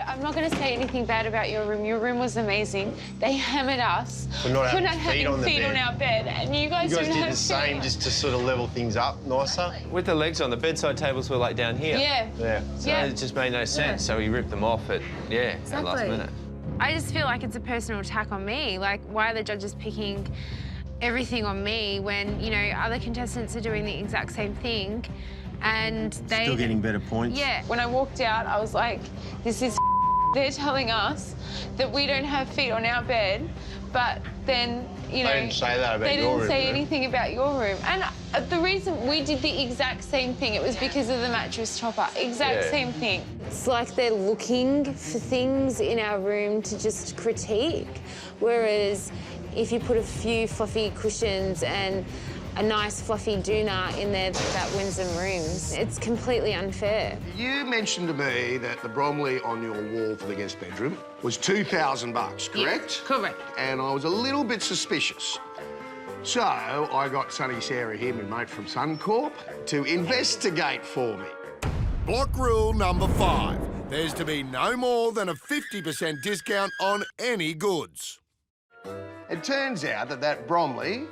I'm not going to say anything bad about your room. Your room was amazing. They hammered us for not having having feet on our bed, and you guys did have the same just to sort of level things up nicer. With the legs on, the bedside tables were like down here. Yeah. So it just made no sense. So we ripped them off at at last minute. I just feel like it's a personal attack on me. Like, why are the judges picking everything on me when, you know, other contestants are doing the exact same thing and they... Still getting better points. Yeah. When I walked out, I was like, this is they're telling us that we don't have feet on our bed, but then, you know... They didn't say that about your room. They didn't say anything about your room. And the reason we did the exact same thing, it was because of the mattress topper. Exact same thing. It's like they're looking for things in our room to just critique, whereas if you put a few fluffy cushions and a nice fluffy doona in there, that wins them rooms. It's completely unfair. You mentioned to me that the Bromley on your wall for the guest bedroom was $2,000, correct? Yes, correct. And I was a little bit suspicious. So I got Sonny Sarah here, my mate from Suncorp, to investigate for me. Block rule number 5. There's to be no more than a 50% discount on any goods. It turns out that Bromley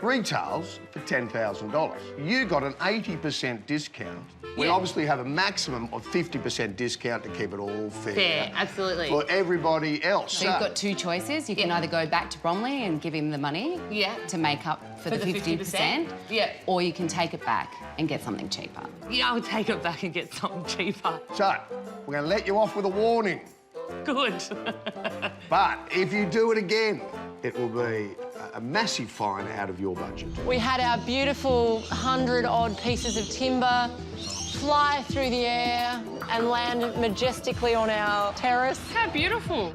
retails for $10,000. You got an 80% discount. We obviously have a maximum of 50% discount to keep it all fair. Fair, absolutely. For everybody else. So you've got two choices. You can either go back to Bromley and give him the money to make up for the 50%. Yeah. Or you can take it back and get something cheaper. Yeah, I'll take it back and get something cheaper. So, we're going to let you off with a warning. Good. But if you do it again, it will be a massive fine out of your budget. We had our beautiful 100-odd pieces of timber fly through the air and land majestically on our terrace. How beautiful.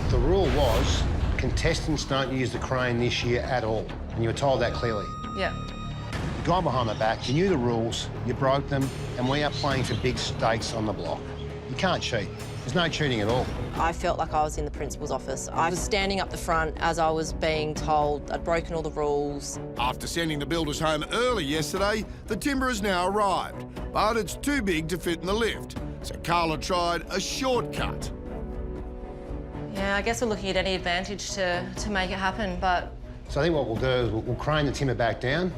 The rule was contestants don't use the crane this year at all, and you were told that clearly. Yeah. You've gone behind my back, you knew the rules, you broke them, and we are playing for big stakes on the block. You can't cheat. There's no cheating at all. I felt like I was in the principal's office. I was standing up the front as I was being told I'd broken all the rules. After sending the builders home early yesterday, the timber has now arrived, but it's too big to fit in the lift. So Carla tried a shortcut. Yeah, I guess we're looking at any advantage to make it happen, but... So I think what we'll do is we'll crane the timber back down.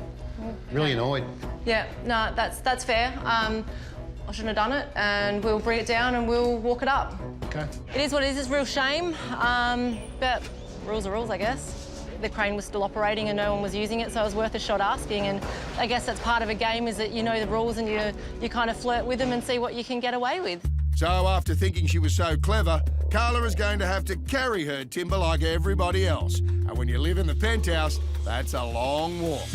Really annoyed. Yeah, no, that's fair. I shouldn't have done it, and we'll bring it down and we'll walk it up. OK. It is what it is. It's a real shame, but rules are rules, I guess. The crane was still operating and no one was using it, so it was worth a shot asking, and I guess that's part of a game, is that you know the rules and you kind of flirt with them and see what you can get away with. So after thinking she was so clever, Carla is going to have to carry her timber like everybody else. And when you live in the penthouse, that's a long walk.